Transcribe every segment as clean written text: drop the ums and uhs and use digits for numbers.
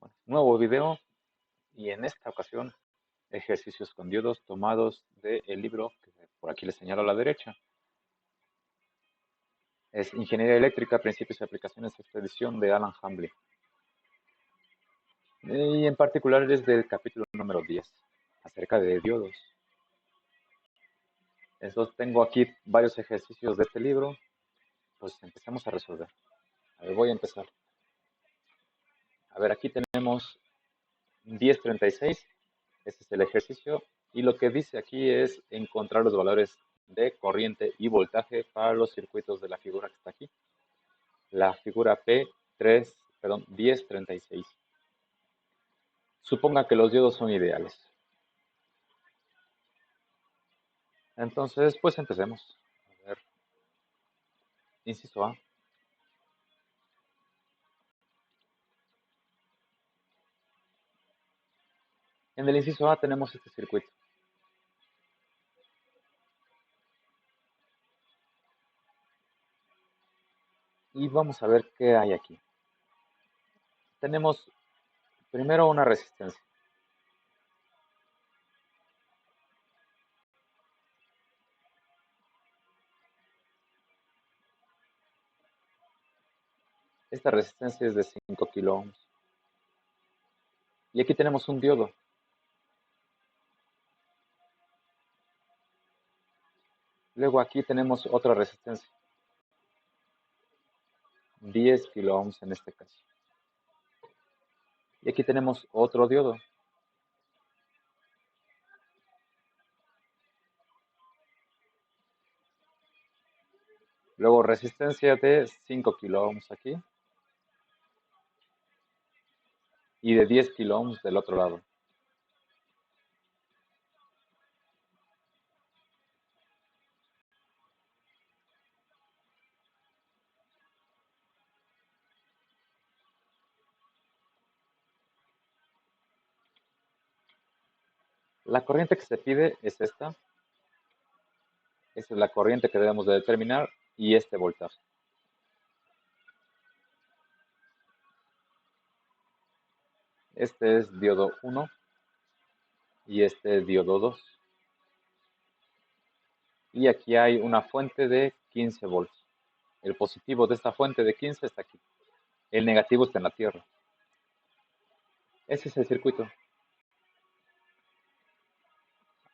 Bueno, nuevo video y en esta ocasión ejercicios con diodos tomados del libro que por aquí les señalo a la derecha. Es Ingeniería Eléctrica, Principios y Aplicaciones, esta edición de Alan Hambley. Y en particular es del capítulo número 10, acerca de diodos. Entonces tengo aquí varios ejercicios de este libro, pues empecemos a resolver. A ver, voy a empezar. A ver, aquí tenemos 1036, este es el ejercicio, y lo que dice aquí es encontrar los valores de corriente y voltaje para los circuitos de la figura que está aquí. La figura P3, 1036. Suponga que los diodos son ideales. Entonces, pues empecemos. A ver, inciso A. En el inciso A tenemos este circuito. Y vamos a ver qué hay aquí. Tenemos primero una resistencia. Esta resistencia es de 5 kilo ohms. Y aquí tenemos un diodo. Luego aquí tenemos otra resistencia. 10 kilo ohms en este caso. Y aquí tenemos otro diodo. Luego resistencia de 5 kilo ohms aquí. Y de 10 kilo ohms del otro lado. La corriente que se pide es esta. Esta es la corriente que debemos de determinar y este voltaje. Este es diodo 1 y este es diodo 2. Y aquí hay una fuente de 15 volts. El positivo de esta fuente de 15 está aquí. El negativo está en la tierra. Ese es el circuito.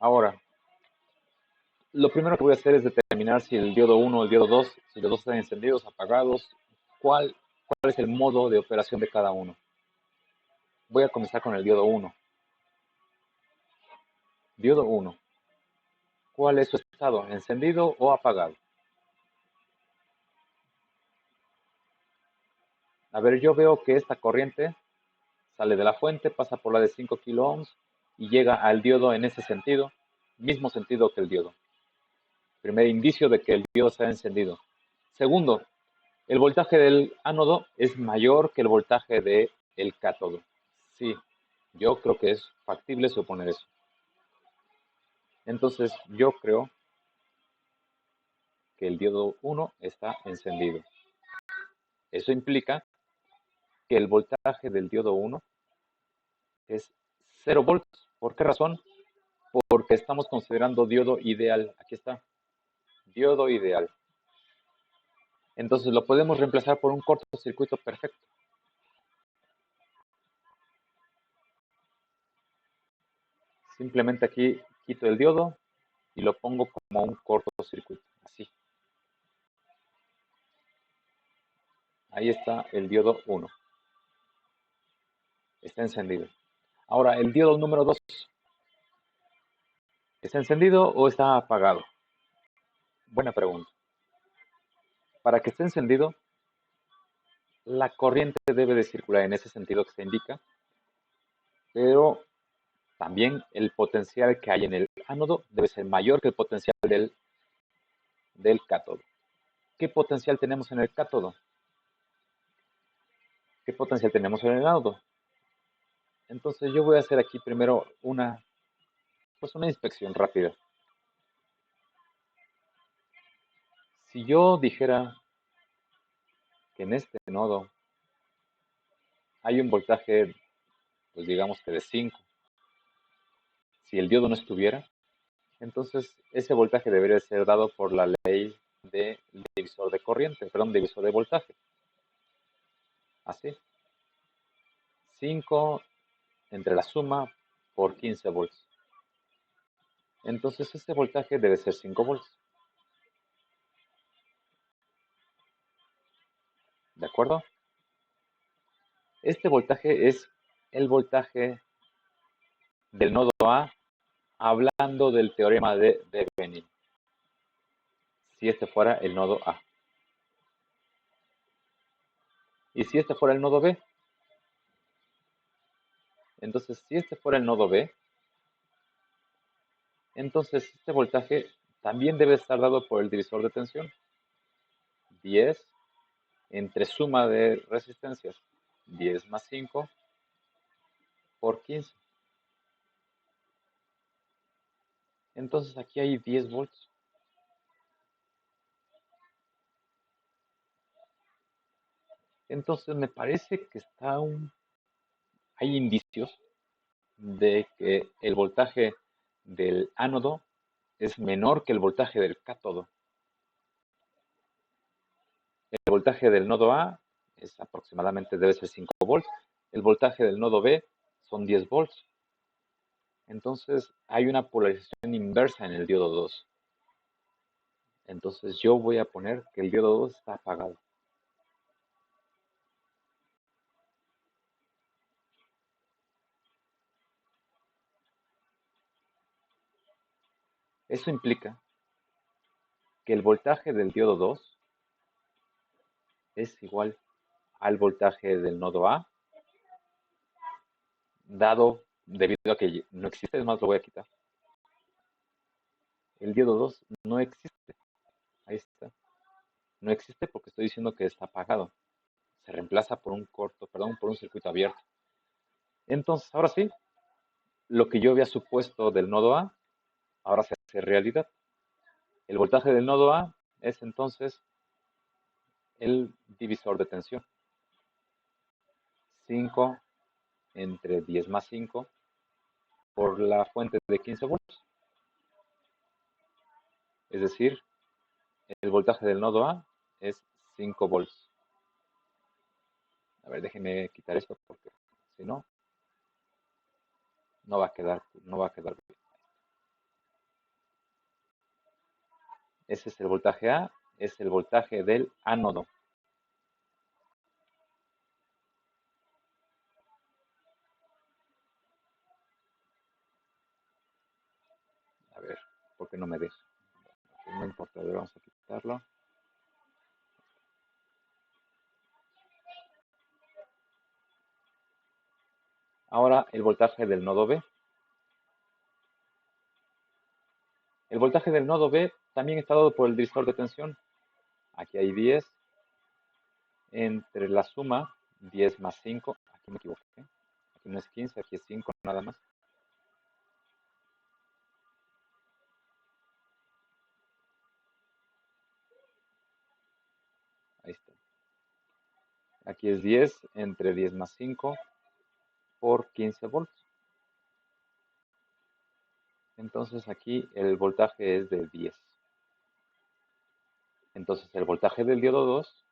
Ahora, lo primero que voy a hacer es determinar si el diodo 1 o el diodo 2, si los dos están encendidos, apagados, cuál es el modo de operación de cada uno. Voy a comenzar con el diodo 1. Diodo 1. ¿Cuál es su estado? ¿Encendido o apagado? A ver, yo veo que esta corriente sale de la fuente, pasa por la de 5 kilo ohms y llega al diodo en ese sentido, mismo sentido que el diodo. Primer indicio de que el diodo se ha encendido. Segundo, el voltaje del ánodo es mayor que el voltaje del cátodo. Sí, yo creo que es factible suponer eso. Entonces, yo creo que el diodo 1 está encendido. Eso implica que el voltaje del diodo 1 es 0 volts. ¿Por qué razón? Porque estamos considerando diodo ideal. Aquí está, diodo ideal. Entonces lo podemos reemplazar por un cortocircuito perfecto. Simplemente aquí quito el diodo y lo pongo como un cortocircuito, así. Ahí está el diodo 1. Está encendido. Ahora, el diodo número 2. ¿Está encendido o está apagado? Buena pregunta. Para que esté encendido, la corriente debe de circular en ese sentido que se indica, pero también el potencial que hay en el ánodo debe ser mayor que el potencial del cátodo. ¿Qué potencial tenemos en el cátodo? ¿Qué potencial tenemos en el ánodo? Entonces yo voy a hacer aquí primero una inspección rápida. Si yo dijera que en este nodo hay un voltaje pues digamos que de 5. Si el diodo no estuviera, entonces ese voltaje debería ser dado por la ley del divisor de corriente, perdón, divisor de voltaje. Así. 5 entre la suma por 15 volts. Entonces este voltaje debe ser 5 volts. ¿De acuerdo? Este voltaje es el voltaje del nodo A hablando del teorema de Thevenin. Si este fuera el nodo A. Y si este fuera el nodo B. Entonces, si este fuera el nodo B, entonces este voltaje también debe estar dado por el divisor de tensión. 10 entre suma de resistencias. 10 más 5 por 15. Entonces aquí hay 10 volts. Entonces me parece que hay indicios de que el voltaje del ánodo es menor que el voltaje del cátodo. El voltaje del nodo A es aproximadamente, debe ser 5 volts. El voltaje del nodo B son 10 volts. Entonces hay una polarización inversa en el diodo 2. Entonces yo voy a poner que el diodo 2 está apagado. Eso implica que el voltaje del diodo 2 es igual al voltaje del nodo A, dado debido a que no existe, es más, lo voy a quitar. El diodo 2 no existe. Ahí está. No existe porque estoy diciendo que está apagado. Se reemplaza por por un circuito abierto. Entonces, ahora sí, lo que yo había supuesto del nodo A, ahora se hace realidad. El voltaje del nodo A es entonces el divisor de tensión. 5 entre 10 más 5 por la fuente de 15 volts. Es decir, el voltaje del nodo A es 5 volts. A ver, déjenme quitar esto porque si no, no va a quedar bien. Ese es el voltaje A, es el voltaje del ánodo. A ver, ¿por qué no me deja? No importa, a ver, vamos a quitarlo. Ahora el voltaje del nodo B. El voltaje del nodo B también está dado por el divisor de tensión. Aquí hay 10 entre la suma 10 más 5. Aquí me equivoqué. Aquí no es 15, aquí es 5 nada más. Ahí está. Aquí es 10 entre 10 más 5 por 15 volts. Entonces aquí el voltaje es de 10. Entonces el voltaje del diodo 2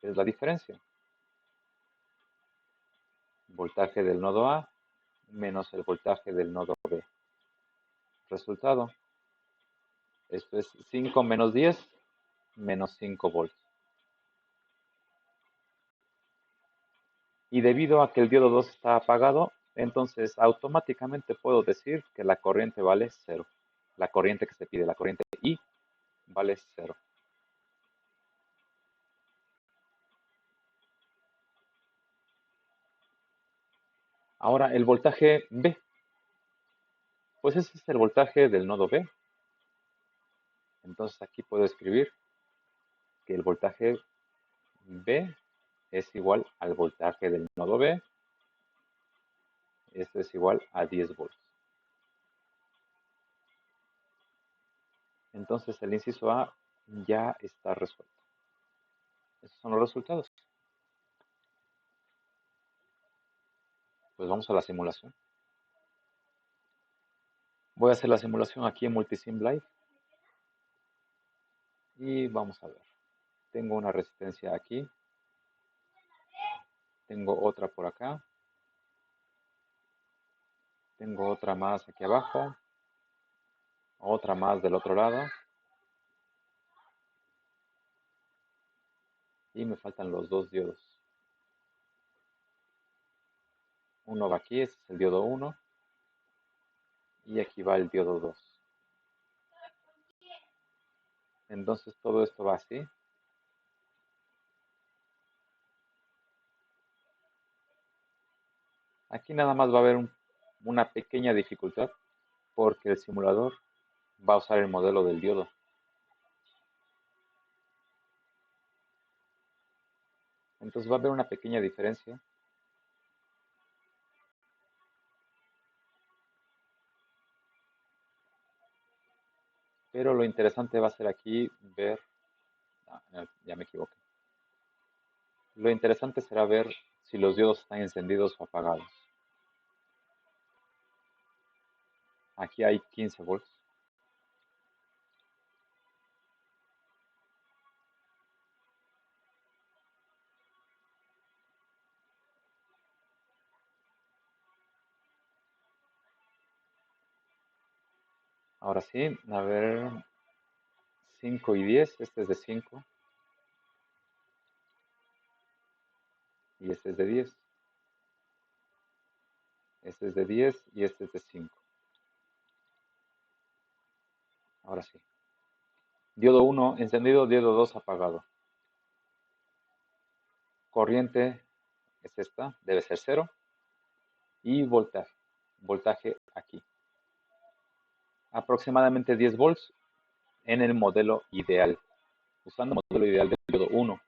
es la diferencia. Voltaje del nodo A menos el voltaje del nodo B. Resultado. Esto es 5 menos 10 menos 5 volts. Y debido a que el diodo 2 está apagado, entonces automáticamente puedo decir que la corriente vale 0. La corriente que se pide, la corriente I, vale 0. Ahora el voltaje B. Pues ese es el voltaje del nodo B. Entonces aquí puedo escribir que el voltaje B es igual al voltaje del nodo B. Esto es igual a 10 volts. Entonces el inciso A ya está resuelto. Esos son los resultados. Pues vamos a la simulación. Voy a hacer la simulación aquí en Multisim Live. Y vamos a ver. Tengo una resistencia aquí. Tengo otra por acá. Tengo otra más aquí abajo. Otra más del otro lado. Y me faltan los dos diodos. Uno va aquí, este es el diodo 1. Y aquí va el diodo 2. Entonces todo esto va así. Aquí nada más va a haber una pequeña dificultad porque el simulador va a usar el modelo del diodo. Entonces va a haber una pequeña diferencia. Pero lo interesante va a ser aquí ver... ya me equivoqué. Lo interesante será ver si los diodos están encendidos o apagados. Aquí hay 15 volts. Ahora sí, a ver, 5 y 10, este es de 5 y este es de 10. Este es de 10 y este es de 5. Ahora sí. Diodo 1 encendido, diodo 2 apagado. Corriente es esta, debe ser 0. Y voltaje. Voltaje aquí. Aproximadamente 10 volts en el modelo ideal. Usando el modelo ideal del diodo 1.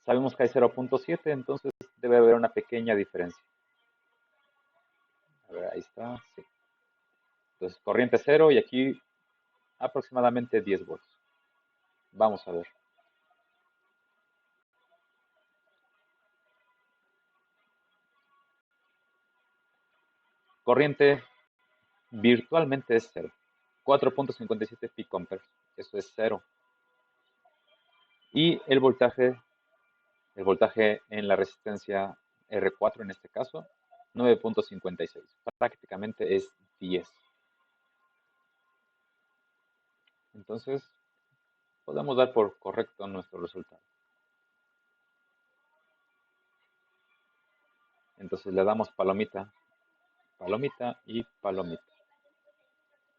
Sabemos que hay 0.7, entonces debe haber una pequeña diferencia. A ver, ahí está, sí. Entonces, corriente 0 y aquí aproximadamente 10 volts. Vamos a ver. Corriente virtualmente es 0. 4.57 picoamperes. Eso es 0. Y el voltaje en la resistencia R4 en este caso, 9.56. Prácticamente es 10. Entonces, podemos dar por correcto nuestro resultado. Entonces le damos palomita, palomita y palomita.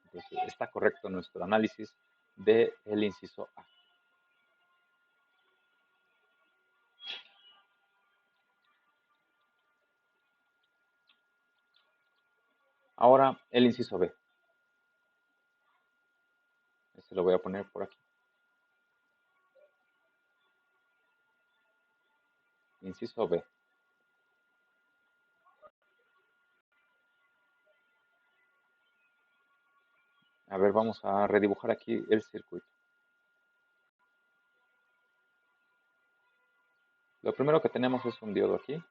Entonces está correcto nuestro análisis del inciso A. Ahora el inciso B. Este lo voy a poner por aquí. Inciso B. A ver, vamos a redibujar aquí el circuito. Lo primero que tenemos es un diodo aquí.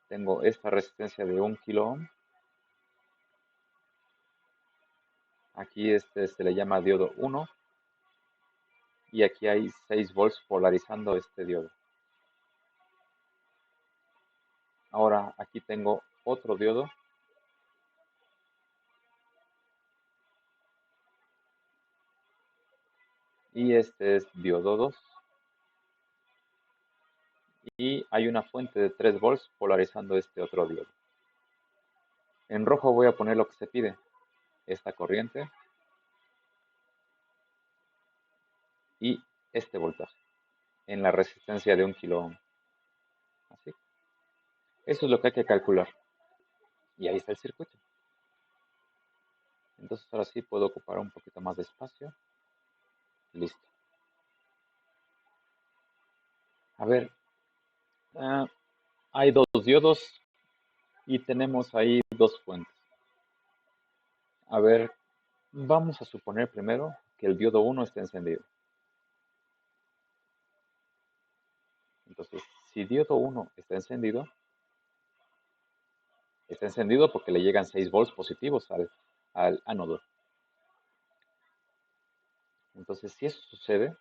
Tengo esta resistencia de 1 kilo ohm. Aquí este se le llama diodo 1. Y aquí hay 6 volts polarizando este diodo. Ahora aquí tengo otro diodo. Y este es diodo 2. Y hay una fuente de 3 volts polarizando este otro diodo. En rojo voy a poner lo que se pide. Esta corriente y este voltaje en la resistencia de 1 kilo ohm. Así. Eso es lo que hay que calcular. Y ahí está el circuito. Entonces ahora sí puedo ocupar un poquito más de espacio. Listo. A ver, hay dos diodos y tenemos ahí dos fuentes. A ver, Vamos a suponer primero que el diodo 1 está encendido. Entonces, si diodo 1 está encendido porque le llegan 6 volts positivos al ánodo. Entonces, si eso sucede,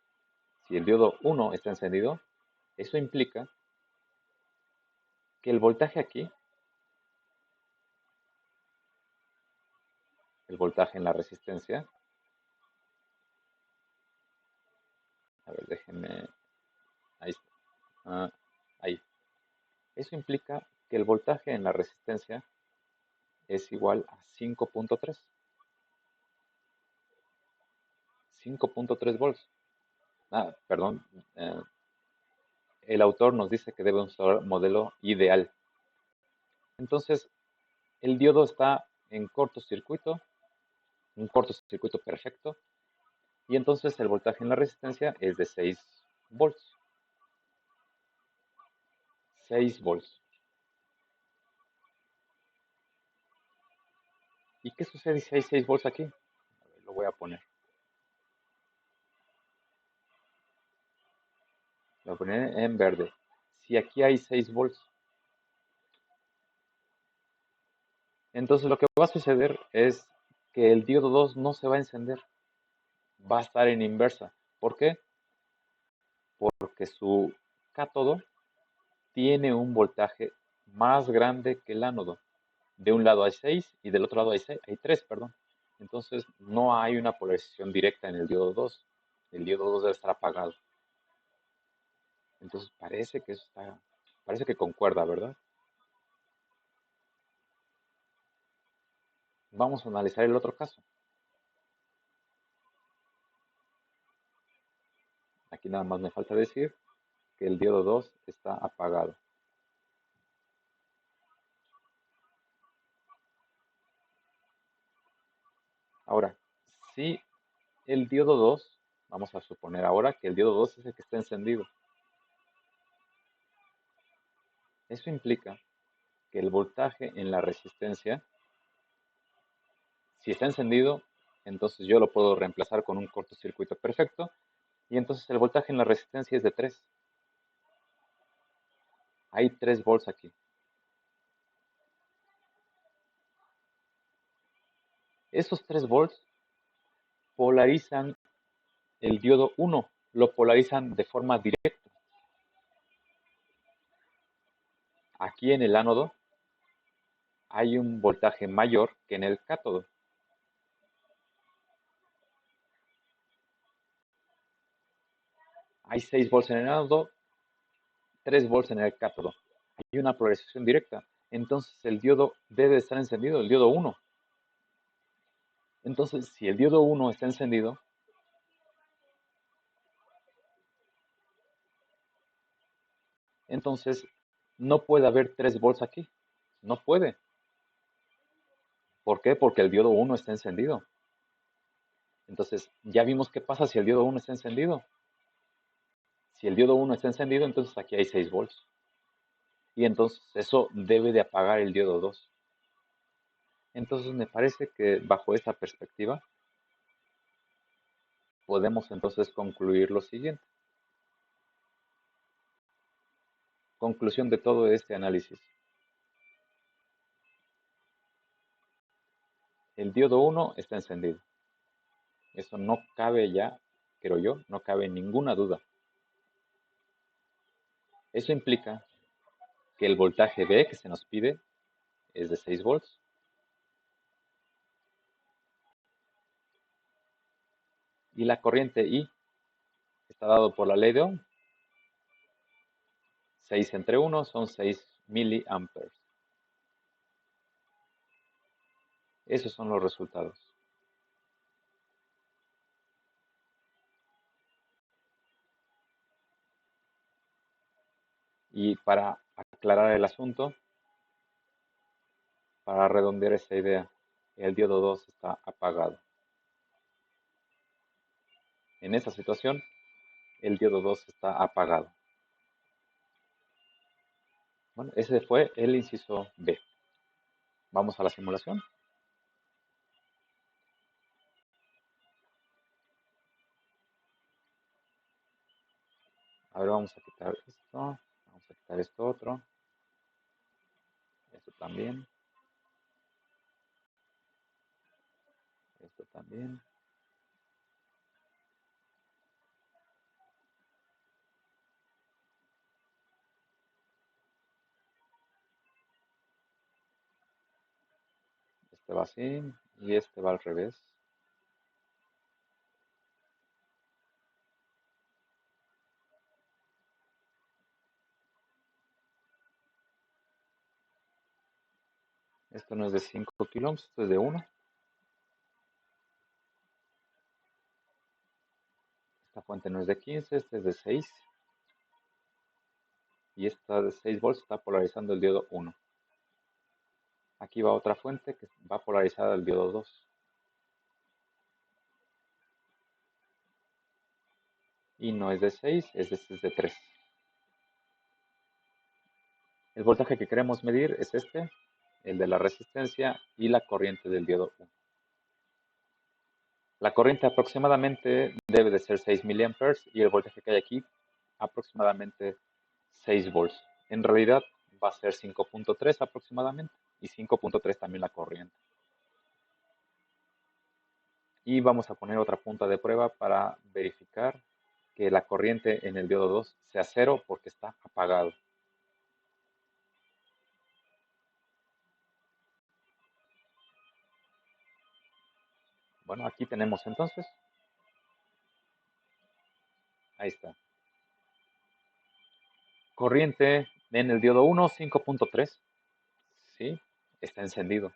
si el diodo 1 está encendido, eso implica que el voltaje aquí, el voltaje en la resistencia, a ver, déjenme, ahí está, ahí. Eso implica que el voltaje en la resistencia es igual a 5.3. 5.3 volts. Perdón, eh, el autor nos dice que debe usar un modelo ideal. Entonces, el diodo está en cortocircuito, un cortocircuito perfecto, y entonces el voltaje en la resistencia es de 6 volts. 6 volts. ¿Y qué sucede si hay 6 volts aquí? A ver, lo voy a poner. Lo voy a poner en verde. Si aquí hay 6 volts, entonces lo que va a suceder es que el diodo 2 no se va a encender, va a estar en inversa. ¿Por qué? Porque su cátodo tiene un voltaje más grande que el ánodo. De un lado hay 6 y del otro lado hay 3, perdón. Entonces no hay una polarización directa en el diodo 2. El diodo 2 debe estar apagado. Entonces parece que concuerda, ¿verdad? Vamos a analizar el otro caso. Aquí nada más me falta decir que el diodo 2 está apagado. Ahora, si el diodo 2, vamos a suponer ahora que el diodo 2 es el que está encendido. Eso implica que el voltaje en la resistencia, si está encendido, entonces yo lo puedo reemplazar con un cortocircuito perfecto y entonces el voltaje en la resistencia es de 3. Hay 3 volts aquí. Esos 3 volts polarizan el diodo 1, lo polarizan de forma directa. Aquí en el ánodo hay un voltaje mayor que en el cátodo. Hay 6 volts en el ánodo, 3 volts en el cátodo. Hay una polarización directa. Entonces el diodo debe estar encendido, el diodo 1. Entonces, si el diodo 1 está encendido, entonces no puede haber 3 volts aquí. No puede. ¿Por qué? Porque el diodo 1 está encendido. Entonces, ya vimos qué pasa si el diodo 1 está encendido. Si el diodo 1 está encendido, entonces aquí hay 6 volts. Y entonces eso debe de apagar el diodo 2. Entonces me parece que bajo esta perspectiva podemos entonces concluir lo siguiente. Conclusión de todo este análisis. El diodo 1 está encendido. Eso no cabe ya, creo yo, no cabe ninguna duda. Eso implica que el voltaje B que se nos pide es de 6 volts. Y la corriente I está dado por la ley de Ohm. 6 entre 1 son 6 miliamperes. Esos son los resultados. Y para aclarar el asunto, para redondear esta idea, el diodo 2 está apagado. En esta situación, el diodo 2 está apagado. Bueno, ese fue el inciso B. Vamos a la simulación. A ver, vamos a quitar esto. Vamos a quitar esto otro. Esto también. Esto también. Este va así. Y este va al revés. Esto no es de 5 kiloohms, esto es de 1. Esta fuente no es de 15, este es de 6. Y esta de 6 volts está polarizando el diodo 1. Aquí va otra fuente que va polarizada al diodo 2. Y no es de 6, es de 3. El voltaje que queremos medir es este, el de la resistencia y la corriente del diodo 1. La corriente aproximadamente debe de ser 6 miliamperes y el voltaje que hay aquí aproximadamente 6 volts. En realidad va a ser 5.3 aproximadamente y 5.3 también la corriente. Y vamos a poner otra punta de prueba para verificar que la corriente en el diodo 2 sea cero porque está apagado. Bueno, aquí tenemos entonces, ahí está. Corriente en el diodo 1, 5.3, ¿sí? Está encendido.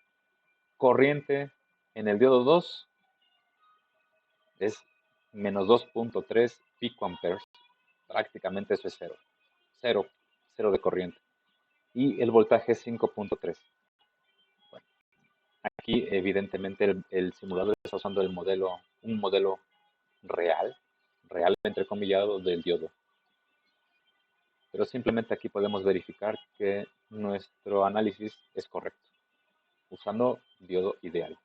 Corriente en el diodo 2 es menos 2.3 picoamperes. Prácticamente eso es cero. Cero, cero de corriente. Y el voltaje es 5.3. Bueno, aquí evidentemente el simulador está usando un modelo real, real entrecomillado del diodo. Pero simplemente aquí podemos verificar que nuestro análisis es correcto, usando diodo ideal.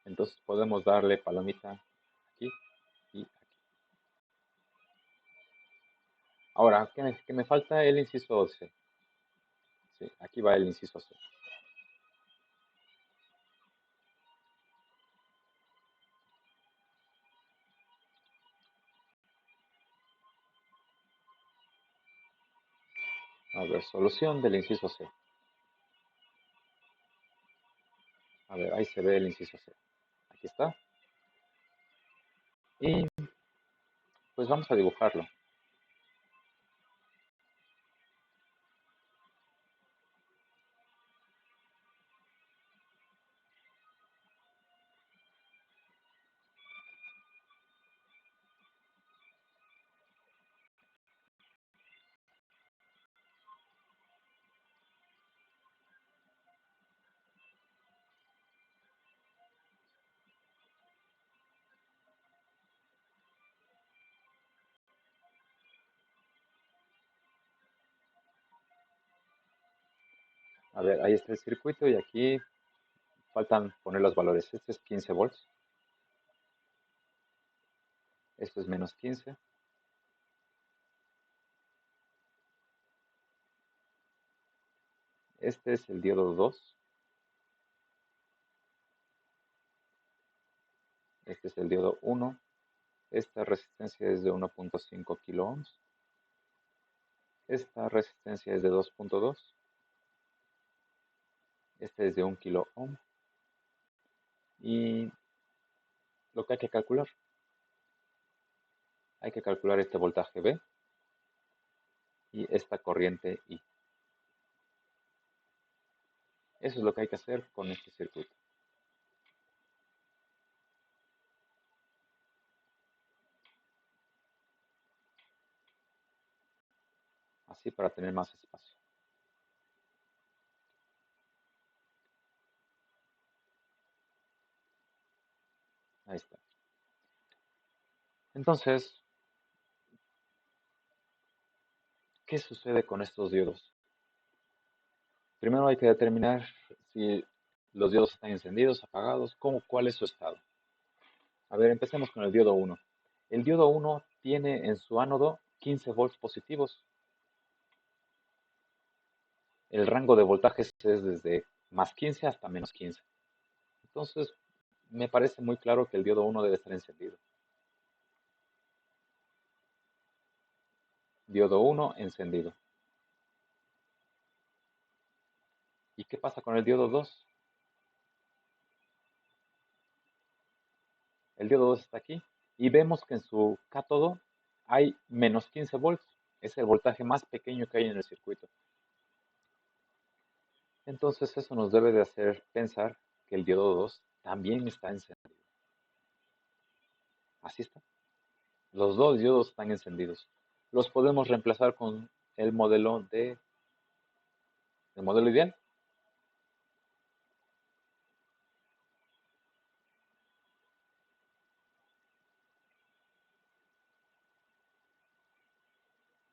Entonces podemos darle palomita aquí y aquí. Ahora, ¿qué me falta? El inciso C. Sí, aquí va el inciso C. A ver, solución del inciso C. A ver, ahí se ve el inciso C. Aquí está. Y pues vamos a dibujarlo. A ver, ahí está el circuito y aquí faltan poner los valores. Este es 15 volts. Esto es menos 15. Este es el diodo 2. Este es el diodo 1. Esta resistencia es de 1.5 kiloohms. Esta resistencia es de 2.2. Este es de 1 kiloohm. Y lo que hay que calcular este voltaje B y esta corriente I. Eso es lo que hay que hacer con este circuito. Así para tener más espacio. Ahí está. Entonces, ¿qué sucede con estos diodos? Primero hay que determinar si los diodos están encendidos, apagados, cuál es su estado. A ver, empecemos con el diodo 1. El diodo 1 tiene en su ánodo 15 volts positivos. El rango de voltajes es desde más 15 hasta menos 15. Entonces, me parece muy claro que el diodo 1 debe estar encendido. Diodo 1 encendido. ¿Y qué pasa con el diodo 2? El diodo 2 está aquí y vemos que en su cátodo hay menos 15 volts. Es el voltaje más pequeño que hay en el circuito. Entonces eso nos debe de hacer pensar que el diodo 2 también está encendido. Así está. Los dos diodos están encendidos. Los podemos reemplazar con el modelo ideal.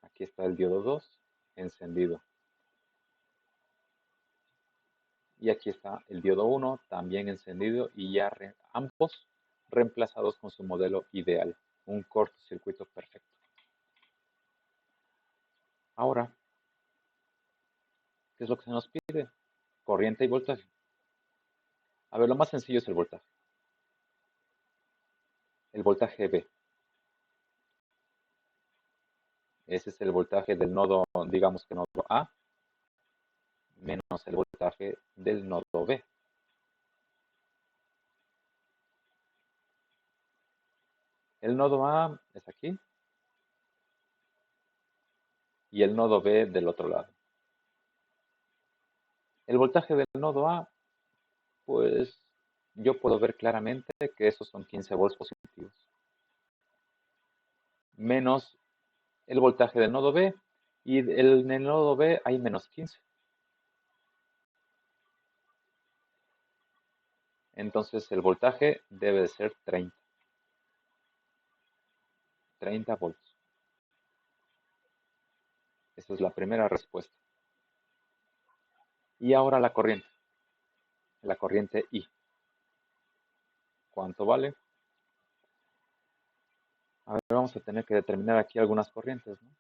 Aquí está el diodo 2 encendido. Y aquí está el diodo 1 también encendido y ya ambos reemplazados con su modelo ideal. Un cortocircuito perfecto. Ahora, ¿qué es lo que se nos pide? Corriente y voltaje. A ver, lo más sencillo es el voltaje. El voltaje V. Ese es el voltaje del nodo, digamos que nodo A, menos el voltaje del nodo B. El nodo A es aquí y el nodo B del otro lado. El voltaje del nodo A, pues yo puedo ver claramente que esos son 15 volts positivos. Menos el voltaje del nodo B y en el nodo B hay menos 15. Entonces el voltaje debe de ser 30. 30 volts. Esa es la primera respuesta. Y ahora la corriente. La corriente I. ¿Cuánto vale? A ver, vamos a tener que determinar aquí algunas corrientes, ¿no?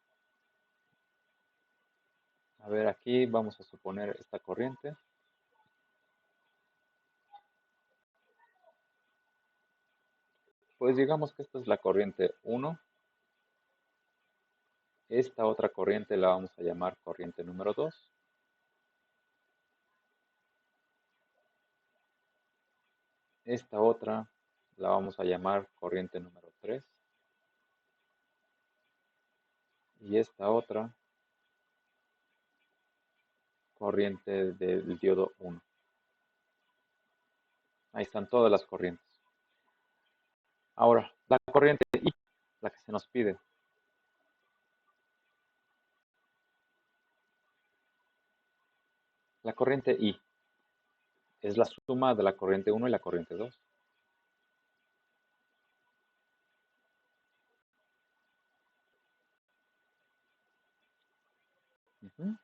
A ver, aquí vamos a suponer esta corriente. Pues digamos que esta es la corriente 1. Esta otra corriente la vamos a llamar corriente número 2. Esta otra la vamos a llamar corriente número 3. Y esta otra corriente del diodo 1. Ahí están todas las corrientes. Ahora, la corriente I, la que se nos pide. La corriente I es la suma de la corriente 1 y la corriente 2. Ujú.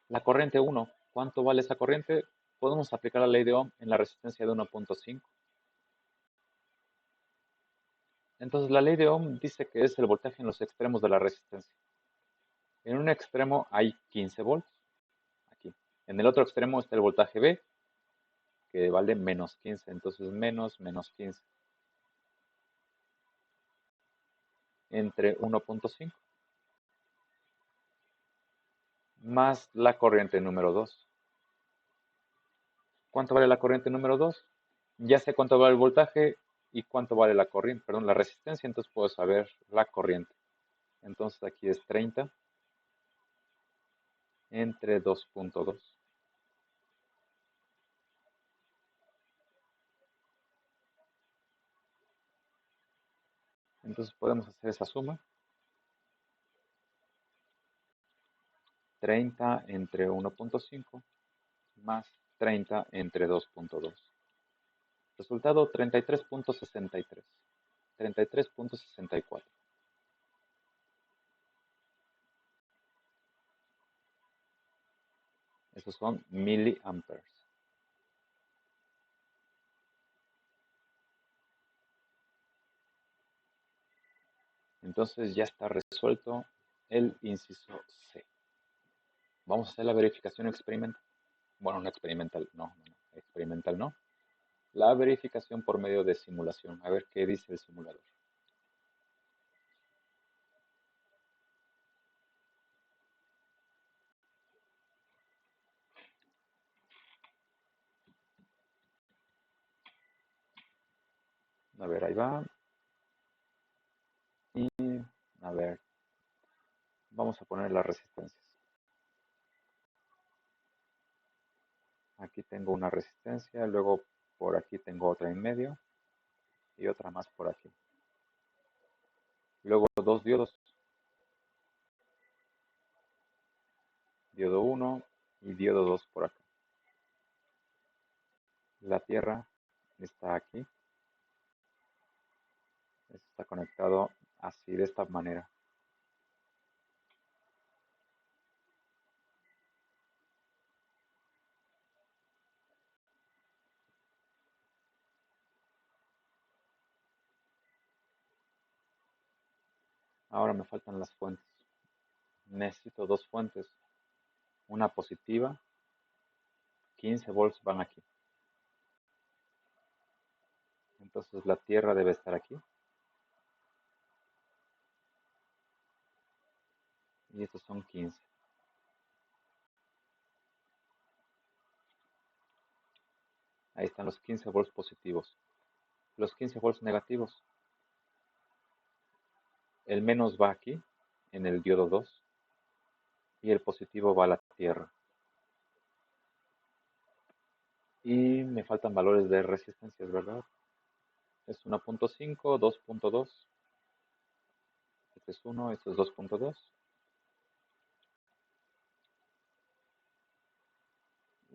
La corriente 1, ¿cuánto vale esa corriente? Podemos aplicar la ley de Ohm en la resistencia de 1.5. Entonces la ley de Ohm dice que es el voltaje en los extremos de la resistencia. En un extremo hay 15 volts, aquí. En el otro extremo está el voltaje B, que vale menos 15, entonces menos 15, entre 1.5, más la corriente número 2. ¿Cuánto vale la corriente número 2? Ya sé cuánto vale el voltaje y cuánto vale la corriente, perdón, la resistencia, entonces puedo saber la corriente. Entonces aquí es 30 entre 2.2. Entonces podemos hacer esa suma. 30 entre 1.5 más 30 entre 2.2. Resultado 33.63. 33.64. Esos son miliamperes. Entonces ya está resuelto el inciso C. Vamos a hacer la verificación experimental. Bueno, no experimental, no, experimental no. La verificación por medio de simulación. A ver qué dice el simulador. A ver, ahí va. Y, a ver, vamos a poner las resistencias. Aquí tengo una resistencia, luego por aquí tengo otra en medio y otra más por aquí. Luego dos diodos, diodo 1 y diodo 2 por acá. La tierra está aquí. Está conectado así, de esta manera. Ahora me faltan las fuentes. Necesito dos fuentes. Una positiva, 15 volts van aquí. Entonces la tierra debe estar aquí. Y estos son 15. Ahí están los 15 volts positivos. Los 15 volts negativos. El menos va aquí, en el diodo 2. Y el positivo va a la tierra. Y me faltan valores de resistencias, ¿verdad? Es 1.5, 2.2. Este es 1, este es 2.2.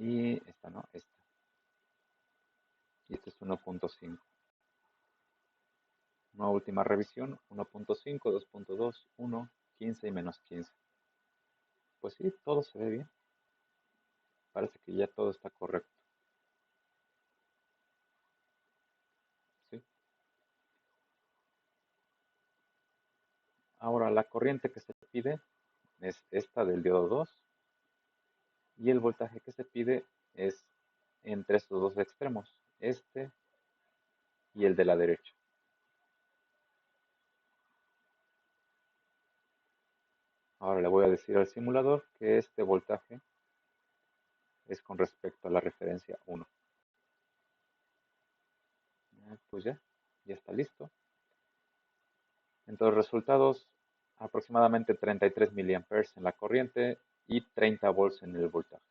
Y esta no, esta. Y este es 1.5. Una última revisión, 1.5, 2.2, 1, 15 y menos 15. Pues sí, todo se ve bien. Parece que ya todo está correcto. ¿Sí? Ahora, la corriente que se pide es esta del diodo 2 y el voltaje que se pide es entre estos dos extremos, este y el de la derecha. Ahora le voy a decir al simulador que este voltaje es con respecto a la referencia 1. Pues ya está listo. Entonces, resultados, aproximadamente 33 miliamperes en la corriente y 30 volts en el voltaje.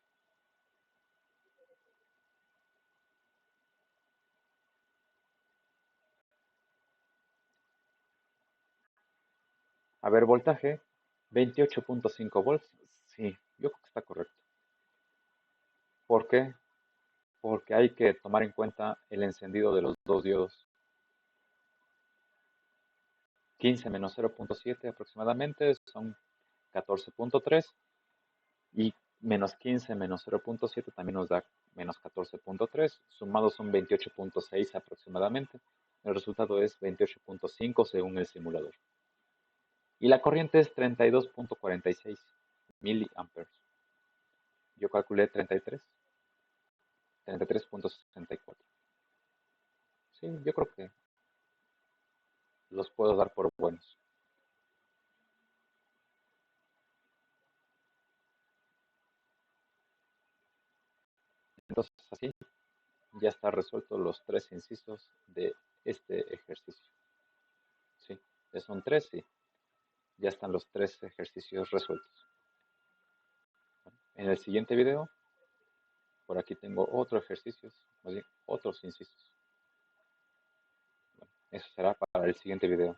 A ver, voltaje, 28.5 volts. Sí, yo creo que está correcto. ¿Por qué? Porque hay que tomar en cuenta el encendido de los dos diodos. 15 menos 0.7 aproximadamente son 14.3 y menos 15 menos 0.7 también nos da menos 14.3. Sumados son 28.6 aproximadamente. El resultado es 28.5 según el simulador. Y la corriente es 32.46 miliamperes. Yo calculé 33.64. Sí, yo creo que los puedo dar por buenos. Entonces, así ya está resuelto los tres incisos de este ejercicio. Sí, ya son tres y ya están los tres ejercicios resueltos. En el siguiente video, por aquí tengo otros ejercicios, más bien otros incisos. Bueno, eso será para el siguiente video.